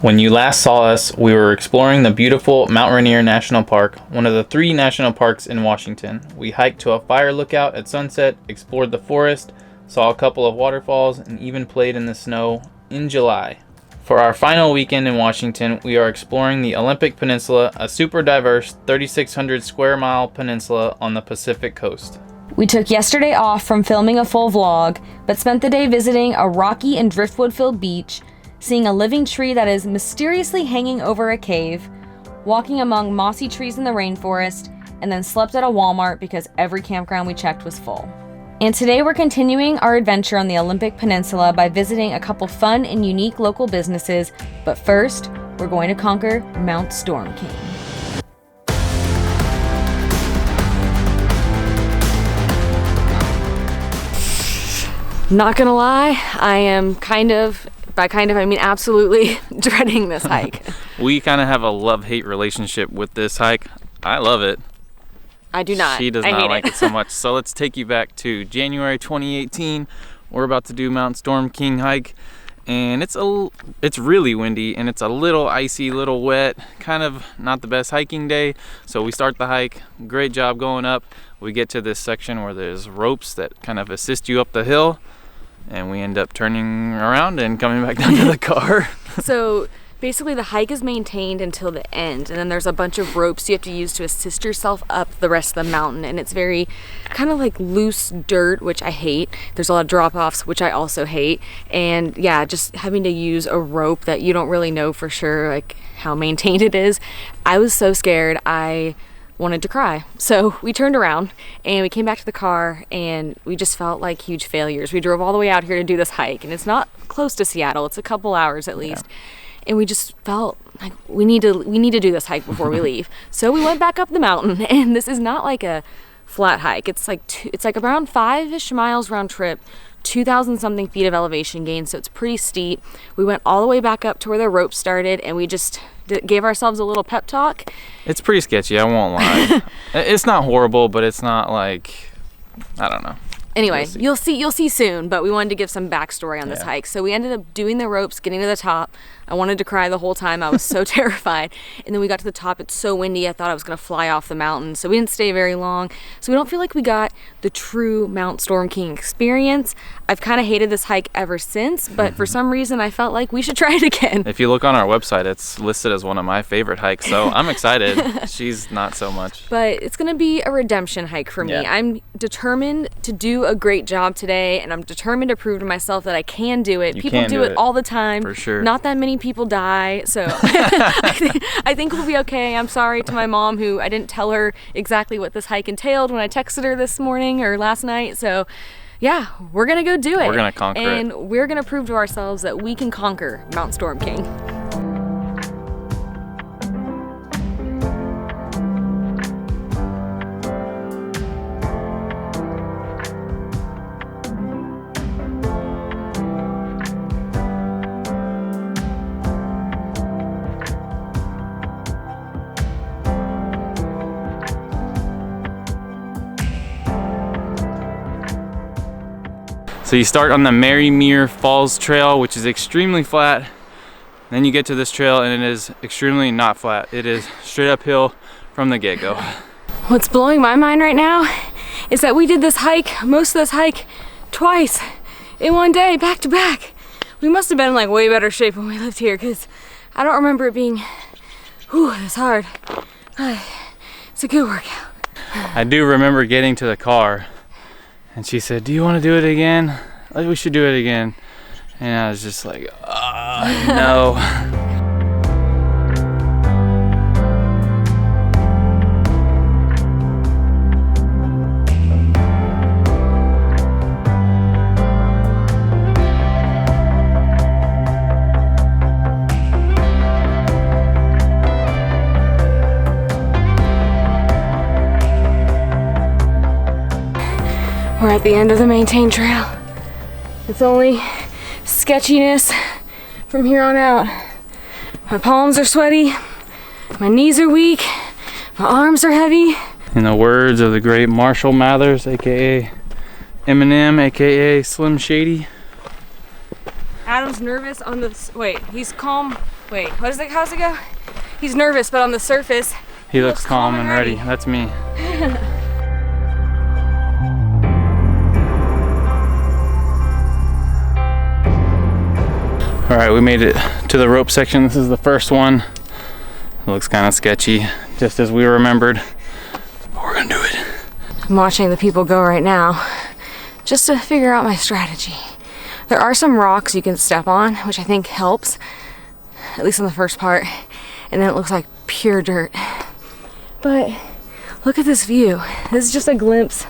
When you last saw us, we were exploring the beautiful Mount Rainier National Park, one of the 3 national parks in Washington. We hiked to a fire lookout at sunset, explored the forest, saw a couple of waterfalls, and even played in the snow in July. For our final weekend in Washington, we are exploring the Olympic Peninsula, a super diverse 3,600 square mile peninsula on the Pacific coast. We took yesterday off from filming a full vlog, but spent the day visiting a rocky and driftwood-filled beach, seeing a living tree that is mysteriously hanging over a cave, walking among mossy trees in the rainforest, and then slept at a Walmart because every campground we checked was full. And today we're continuing our adventure on the Olympic Peninsula by visiting a couple fun and unique local businesses, but first, we're going to conquer Mount Storm King. Not gonna lie, I am I mean absolutely dreading this hike. We kind of have a love-hate relationship with this hike. I love it. I do not. She does not like it so much. So let's take you back to January 2018. We're about to do Mount Storm King hike, and it's really windy and it's a little icy, little wet, kind of not the best hiking day. So we start the hike. Great job going up. We get to this section where there's ropes that kind of assist you up the hill, and we end up turning around and coming back down to the car. So basically the hike is maintained until the end, and then there's a bunch of ropes you have to use to assist yourself up the rest of the mountain, and it's very kind of like loose dirt, which I hate. There's a lot of drop-offs, which I also hate, and yeah, just having to use a rope that you don't really know for sure like how maintained it is. I was so scared. I wanted to cry. So we turned around and we came back to the car, and we just felt like huge failures. We drove all the way out here to do this hike, and it's not close to Seattle. It's a couple hours at least. Yeah. And we just felt like we need to do this hike before we leave. So we went back up the mountain, and this is not like a flat hike. It's like around 5-ish miles round trip, 2,000 something feet of elevation gain, so it's pretty steep. We went all the way back up to where the rope started, and we just gave ourselves a little pep talk. It's pretty sketchy, I won't lie. It's not horrible, but it's not like, I don't know. Anyway, you'll see soon, but we wanted to give some backstory on this hike. So we ended up doing the ropes, getting to the top. I wanted to cry the whole time. I was so terrified. And then we got to the top. It's so windy, I thought I was going to fly off the mountain. So we didn't stay very long. So we don't feel like we got the true Mount Storm King experience. I've kind of hated this hike ever since, but for some reason I felt like we should try it again. If you look on our website, it's listed as one of my favorite hikes, so I'm excited. She's not so much. But it's going to be a redemption hike for me. Yeah. I'm determined to do a great job today, and I'm determined to prove to myself that I can do it. People do it all the time. For sure. Not that many people die, so I think we'll be okay. I'm sorry to my mom, who I didn't tell her exactly what this hike entailed when I texted her this morning or last night. So yeah, we're gonna go do it. We're gonna conquer it. And we're gonna prove to ourselves that we can conquer Mount Storm King. So you start on the Merrimere Falls Trail, which is extremely flat. Then you get to this trail, and it is extremely not flat. It is straight uphill from the get-go. What's blowing my mind right now is that we did this hike, most of this hike, twice in one day, back to back. We must have been in like way better shape when we lived here, because I don't remember it being, this hard. It's a good workout. I do remember getting to the car, and she said, "Do you want to do it again? Like, we should do it again." And I was just like, no. We're at the end of the maintained trail. It's only sketchiness from here on out. My palms are sweaty, my knees are weak, my arms are heavy. In the words of the great Marshall Mathers, aka Eminem, aka Slim Shady. Adam's nervous on the, wait, he's calm Wait, how's it go? He's nervous, but on the surface, he looks calm and ready. That's me. All right, we made it to the rope section. This is the first one. It looks kind of sketchy, just as we remembered. But we're gonna do it. I'm watching the people go right now, just to figure out my strategy. There are some rocks you can step on, which I think helps, at least on the first part. And then it looks like pure dirt. But look at this view. This is just a glimpse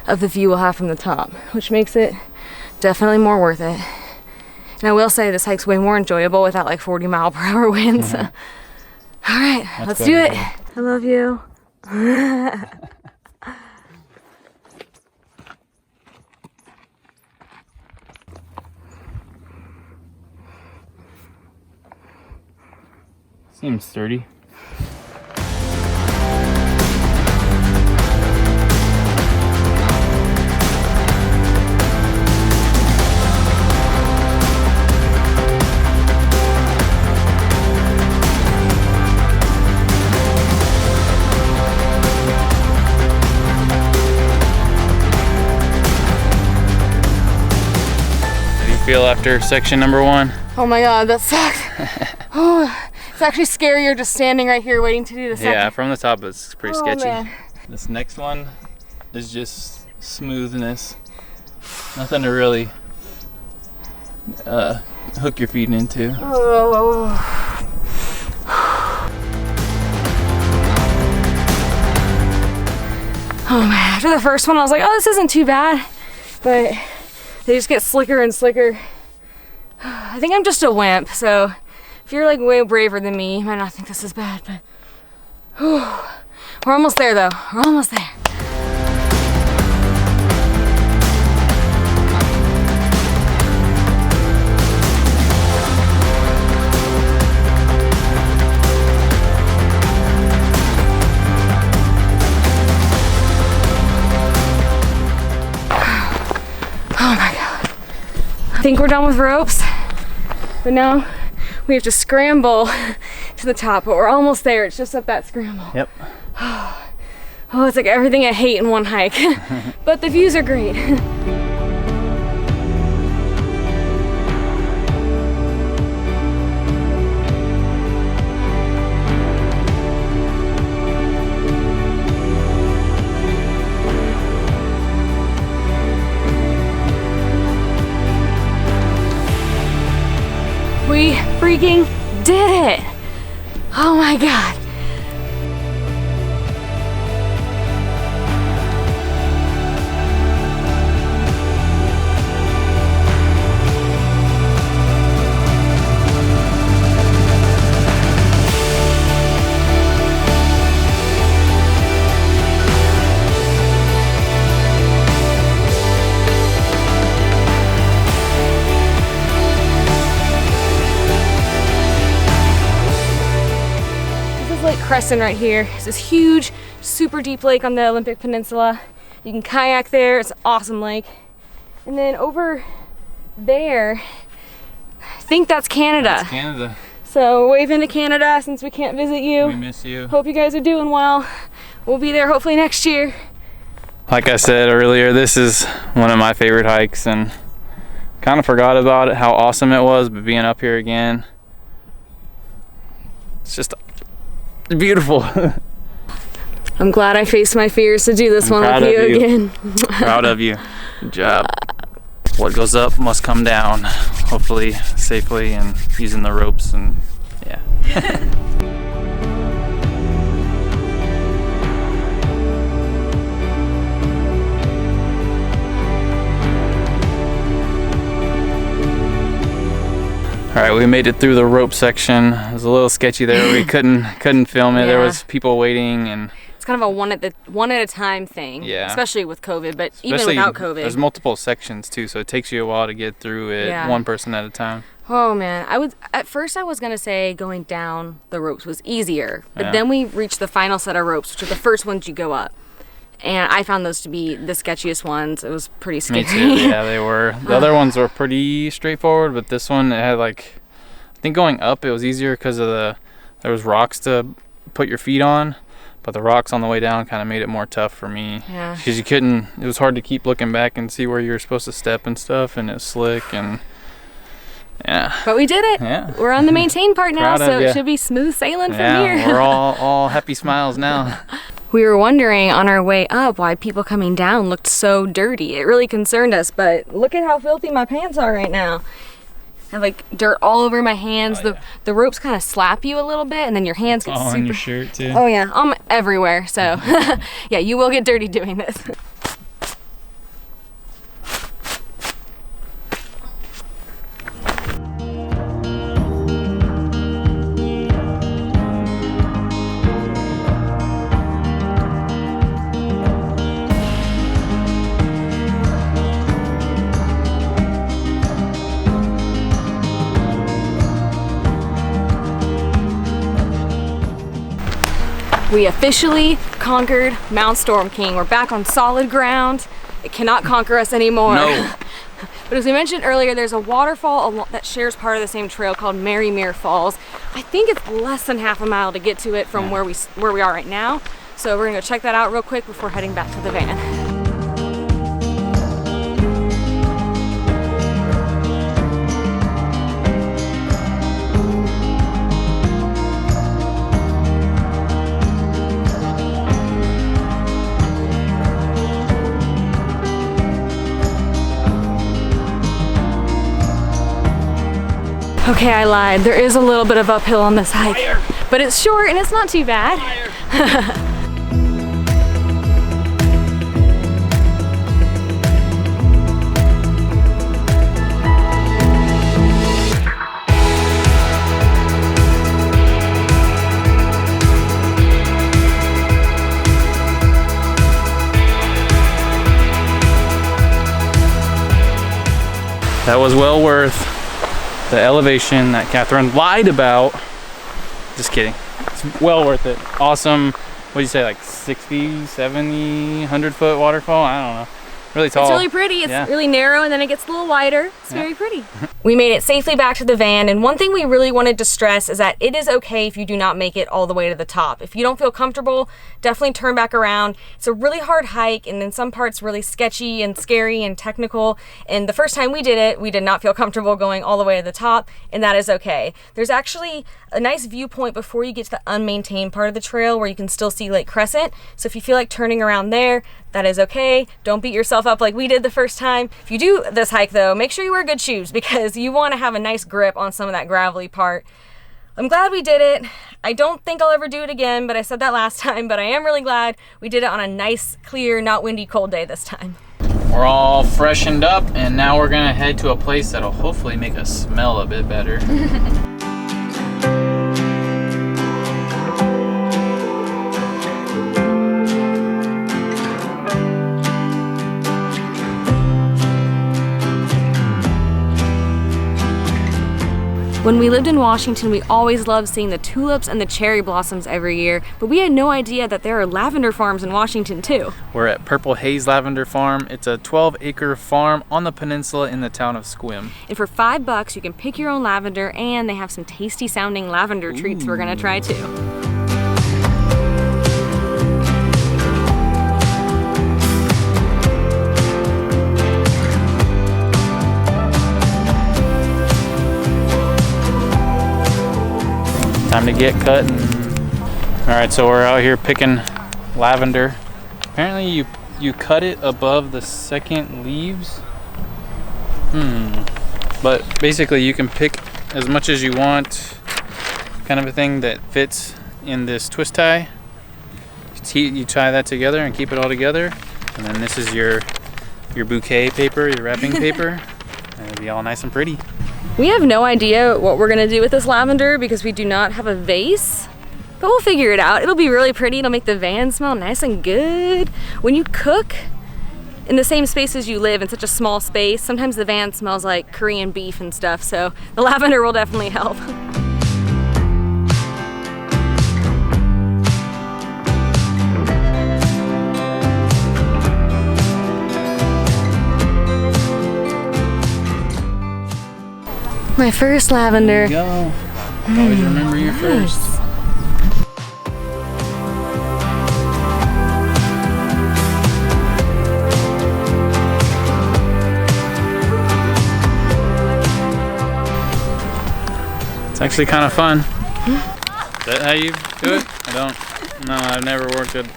of the view we'll have from the top, which makes it definitely more worth it. And I will say this hike's way more enjoyable without like 40-mile-per-hour winds. All right, let's do it. I love you. Seems sturdy. How do you feel after section number 1? Oh my God, that sucked. Oh. It's actually scarier just standing right here waiting to do the second. Yeah, from the top it's pretty sketchy. Man. This next one is just smoothness. Nothing to really hook your feet into. Oh. Oh man, after the first one I was like, oh, this isn't too bad. But they just get slicker and slicker. I think I'm just a wimp, so if you're like way braver than me, you might not think this is bad, but whew. We're almost there though. We're almost there. Oh my God. I think we're done with ropes, but now we have to scramble to the top, but we're almost there. It's just up that scramble. Yep. Oh, it's like everything I hate in one hike. But the views are great. We freaking did it! Oh my God. Crescent right here. It's this huge, super deep lake on the Olympic Peninsula. You can kayak there. It's an awesome lake. And then over there, I think that's Canada. That's Canada. So wave into Canada since we can't visit you. We miss you. Hope you guys are doing well. We'll be there hopefully next year. Like I said earlier, this is one of my favorite hikes, and kind of forgot about it, how awesome it was, but being up here again, it's just beautiful. I'm glad I faced my fears to do this one with you again. Proud of you. Good job. What goes up must come down, hopefully safely and using the ropes, and yeah. All right, we made it through the rope section. It was a little sketchy there. We couldn't film it. Yeah. There was people waiting, and it's kind of a one at a time thing. Yeah. Especially with COVID, but even without COVID. There's multiple sections too, so it takes you a while to get through it, Yeah. one person at a time. Oh man, at first I was gonna say going down the ropes was easier, but Yeah. then we reached the final set of ropes, which are the first ones you go up. And I found those to be the sketchiest ones. It was pretty scary. Me too. Yeah, they were. The other ones were pretty straightforward, but this one, it had like, I think going up it was easier because of there was rocks to put your feet on, but the rocks on the way down kind of made it more tough for me. Yeah. Because it was hard to keep looking back and see where you were supposed to step and stuff, and it's slick and yeah. But we did it. Yeah. We're on the maintain part now, so ya. it should be smooth sailing from Yeah, here. we're all happy smiles now. We were wondering on our way up why people coming down looked so dirty. It really concerned us, but look at how filthy my pants are right now. I have like dirt all over my hands. The ropes kind of slap you a little bit, and then your hands get All super... on your shirt too. Oh yeah, everywhere. So yeah, you will get dirty doing this. We officially conquered Mount Storm King. We're back on solid ground. It cannot conquer us anymore. No. But as we mentioned earlier, there's a waterfall that shares part of the same trail called Merrymere Falls. I think it's less than half a mile to get to it from where we are right now. So we're gonna go check that out real quick before heading back to the van. Okay, I lied. There is a little bit of uphill on this hike, but it's short and it's not too bad. That was well worth the elevation that Kathryn lied about. Just kidding. It's well worth it. Awesome. What do you say, like 60, 70, 100-foot waterfall? I don't know. Really tall. It's really pretty. It's really narrow and then it gets a little wider. It's very pretty. We made it safely back to the van, and one thing we really wanted to stress is that it is okay if you do not make it all the way to the top. If you don't feel comfortable, definitely turn back around. It's a really hard hike, and in some parts really sketchy and scary and technical. And the first time we did it, we did not feel comfortable going all the way to the top, and that is okay. There's actually a nice viewpoint before you get to the unmaintained part of the trail where you can still see Lake Crescent. So if you feel like turning around there, that is okay. Don't beat yourself up like we did the first time. If you do this hike though, make sure you wear good shoes because you want to have a nice grip on some of that gravelly part. I'm glad we did it. I don't think I'll ever do it again, but I said that last time, but I am really glad we did it on a nice, clear, not windy, cold day this time. We're all freshened up, and now we're gonna head to a place that'll hopefully make us smell a bit better. When we lived in Washington, we always loved seeing the tulips and the cherry blossoms every year, but we had no idea that there are lavender farms in Washington too. We're at Purple Haze Lavender Farm. It's a 12-acre farm on the peninsula in the town of Sequim. And for $5, you can pick your own lavender, and they have some tasty sounding lavender treats we're gonna try too. Time to get cutting. All right, so we're out here picking lavender. Apparently you cut it above the second leaves. But basically you can pick as much as you want, kind of a thing that fits in this twist tie. You tie that together and keep it all together. And then this is your bouquet paper, your wrapping paper. And it'll be all nice and pretty. We have no idea what we're gonna do with this lavender because we do not have a vase, but we'll figure it out. It'll be really pretty. It'll make the van smell nice and good. When you cook in the same space as you live in such a small space, sometimes the van smells like Korean beef and stuff, so the lavender will definitely help. My first lavender. There you go. Always remember your first. It's actually kind of fun. Is that how you do it? I don't. No, I've never worked at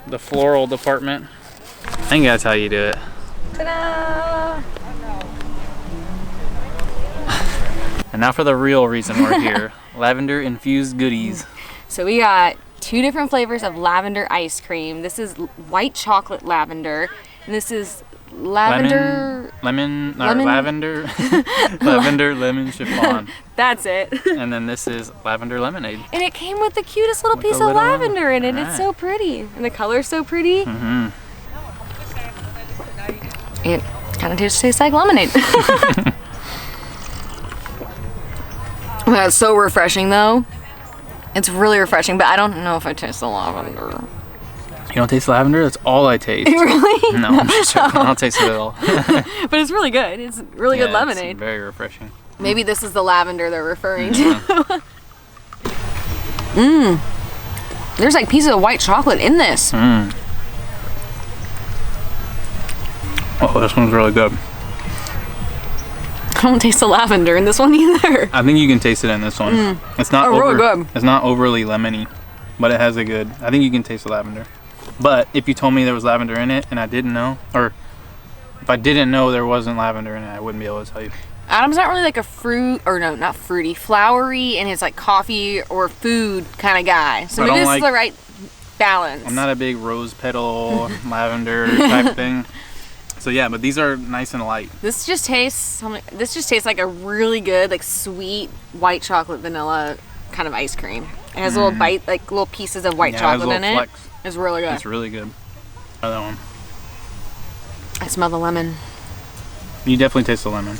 the floral department. I think that's how you do it. Ta-da! And now for the real reason we're here. Lavender infused goodies. So we got 2 different flavors of lavender ice cream. This is white chocolate lavender, and this is lavender lemon chiffon. That's it. And then this is lavender lemonade. And it came with the cutest little piece a of little- lavender in it. Alright. It's so pretty, and the color's so pretty. It kind of tastes like lemonade. That's so refreshing, though. It's really refreshing, but I don't know if I taste the lavender. You don't taste lavender? That's all I taste. Really? No, I'm just joking. I don't taste it at all. But it's really good. It's really good lemonade. It's very refreshing. Maybe this is the lavender they're referring to. There's like pieces of white chocolate in this. Oh, this one's really good. I don't taste the lavender in this one either. I think you can taste it in this one. It's not really good. It's not overly lemony, but it has a good. I think you can taste the lavender. But if you told me there was lavender in it and I didn't know, or if I didn't know there wasn't lavender in it, I wouldn't be able to tell you. Adam's not really like a fruit, or no, not fruity, flowery, and his like coffee or food kind of guy. So maybe this is the right balance. I'm not a big rose petal lavender type thing. So yeah, but these are nice and light. This just tastes like a really good, like sweet white chocolate vanilla kind of ice cream. It has little little pieces of white chocolate in it. Flecks. It's really good. It's really good. Try that one. I smell the lemon. You definitely taste the lemon.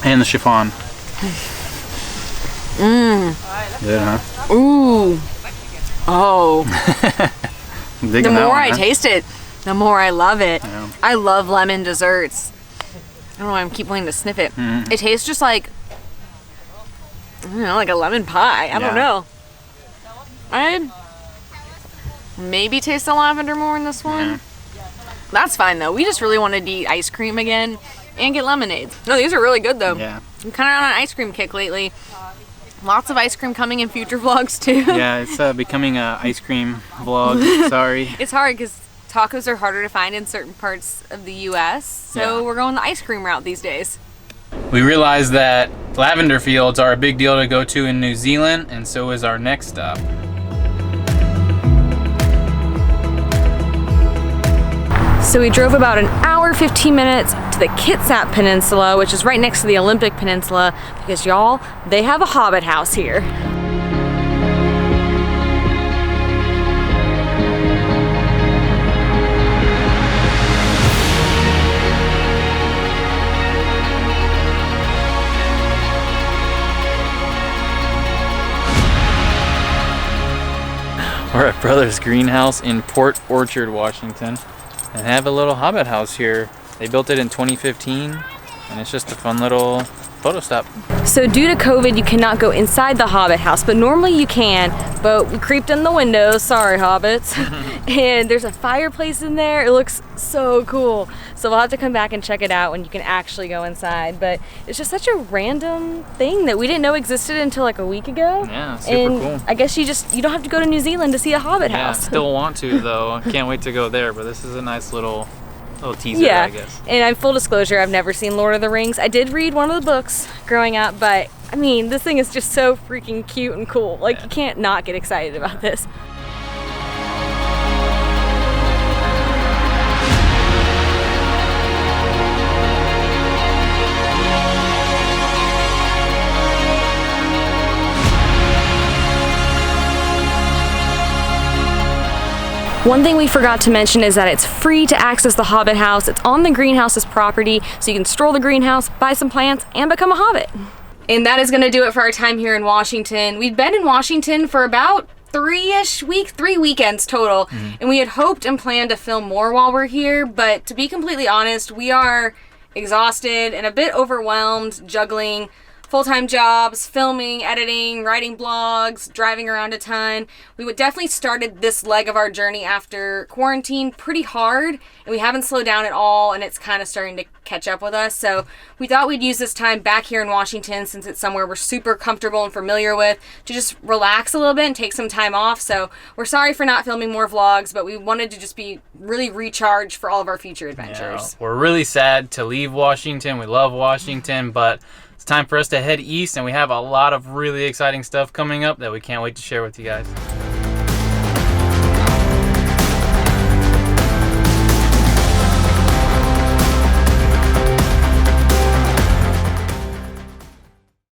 And the chiffon. Good, huh? Ooh. Oh. The more I taste it, the more I love it. Yeah. I love lemon desserts. I don't know why I keep wanting to sniff it. It tastes just like, I don't know, like a lemon pie. I don't know. I maybe taste the lavender more in this one. Yeah. That's fine though. We just really wanted to eat ice cream again and get lemonades. No, these are really good though. Yeah. I'm kind of on an ice cream kick lately. Lots of ice cream coming in future vlogs too. Yeah, it's becoming a ice cream vlog. Sorry. It's hard because tacos are harder to find in certain parts of the US, so we're going the ice cream route these days. We realized that lavender fields are a big deal to go to in New Zealand, and so is our next stop. So we drove about an hour, 15 minutes to the Kitsap Peninsula, which is right next to the Olympic Peninsula, because y'all, they have a Hobbit House here. We're at Brothers Greenhouse in Port Orchard, Washington, and have a little Hobbit house here. They built it in 2015, and it's just a fun little photo stop. So due to COVID, you cannot go inside the Hobbit House, but normally you can, but we creeped in the windows, sorry Hobbits. And there's a fireplace in there. It looks so cool. So we'll have to come back and check it out when you can actually go inside. But it's just such a random thing that we didn't know existed until like a week ago. Yeah, super and cool. I guess you don't have to go to New Zealand to see a Hobbit House. Still want to though. Can't wait to go there, but this is a nice little teaser, I guess. And I'm full disclosure, I've never seen Lord of the Rings. I did read one of the books growing up, but I mean, this thing is just so freaking cute and cool. Like, you can't not get excited about this. One thing we forgot to mention is that it's free to access the Hobbit House. It's on the greenhouse's property, so you can stroll the greenhouse, buy some plants, and become a Hobbit. And that is gonna do it for our time here in Washington. We've been in Washington for about 3 weekends total, and we had hoped and planned to film more while we're here, but to be completely honest, we are exhausted and a bit overwhelmed juggling full-time jobs, filming, editing, writing blogs, driving around a ton. We would definitely started this leg of our journey after quarantine pretty hard, and we haven't slowed down at all, and it's kind of starting to catch up with us. So we thought we'd use this time back here in Washington, since it's somewhere we're super comfortable and familiar with, to just relax a little bit and take some time off. So we're sorry for not filming more vlogs, but we wanted to just be really recharged for all of our future adventures. Yeah, we're really sad to leave Washington. We love Washington, but it's time for us to head east, and we have a lot of really exciting stuff coming up that we can't wait to share with you guys.